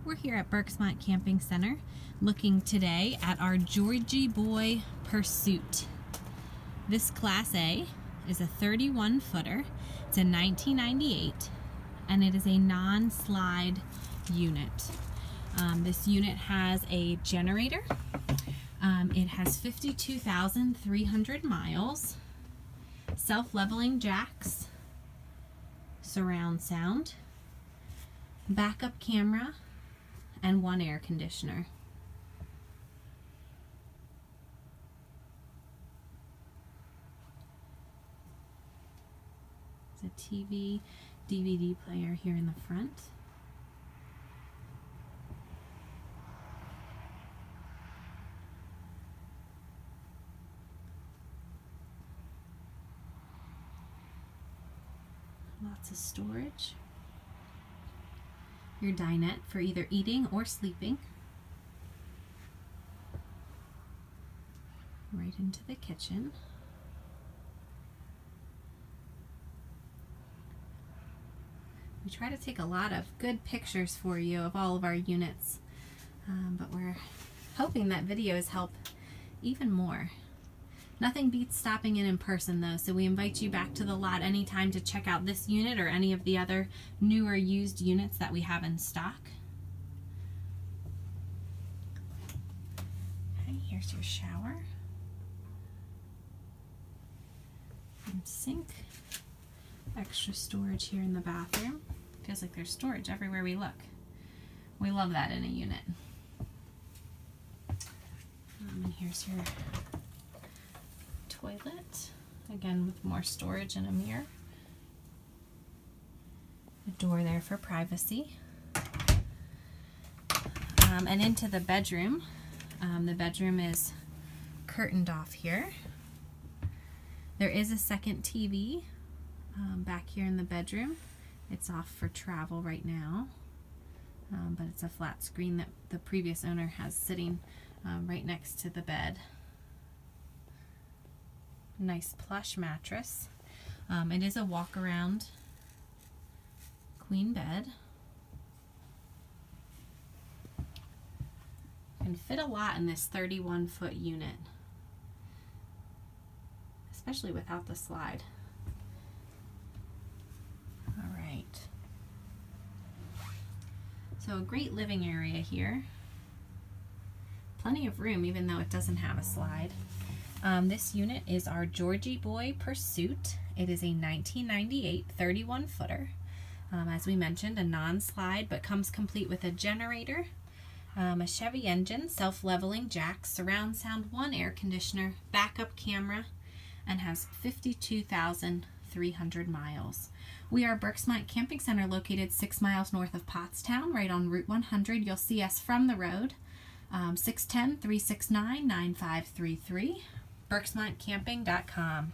We're here at Berks-Mont Camping Center looking today at our Georgie Boy Pursuit. This Class A is a 31-footer. It's a 1998 and it is a non-slide unit. This unit has a generator. It has 52,300 miles, self-leveling jacks, surround sound, backup camera, and one air conditioner. There's a TV, DVD player here in the front. Lots of storage. Your dinette for either eating or sleeping. Right into the kitchen. We try to take a lot of good pictures for you of all of our units, but we're hoping that videos help even more. Nothing beats stopping in person though, so we invite you back to the lot anytime to check out this unit or any of the other newer used units that we have in stock. Okay, here's your shower and sink. Extra storage here in the bathroom. Feels like there's storage everywhere we look. We love that in a unit. And here's your toilet, again with more storage and a mirror. A door there for privacy. And into the bedroom. The bedroom is curtained off here. There is a second TV back here in the bedroom. It's off for travel right now, but it's a flat screen that the previous owner has sitting right next to the bed. Nice plush mattress. It is a walk-around queen bed. Can fit a lot in this 31-foot unit, especially without the slide. All right. So a great living area here. Plenty of room even though it doesn't have a slide. This unit is our Georgie Boy Pursuit. It is a 1998 31-footer. As we mentioned, a non-slide, but comes complete with a generator, a Chevy engine, self-leveling jacks, surround sound, one air conditioner, backup camera, and has 52,300 miles. We are Berks-Mont Camping Center located 6 miles north of Pottstown, right on Route 100. You'll see us from the road. 610-369-9533. BerksMontCamping.com.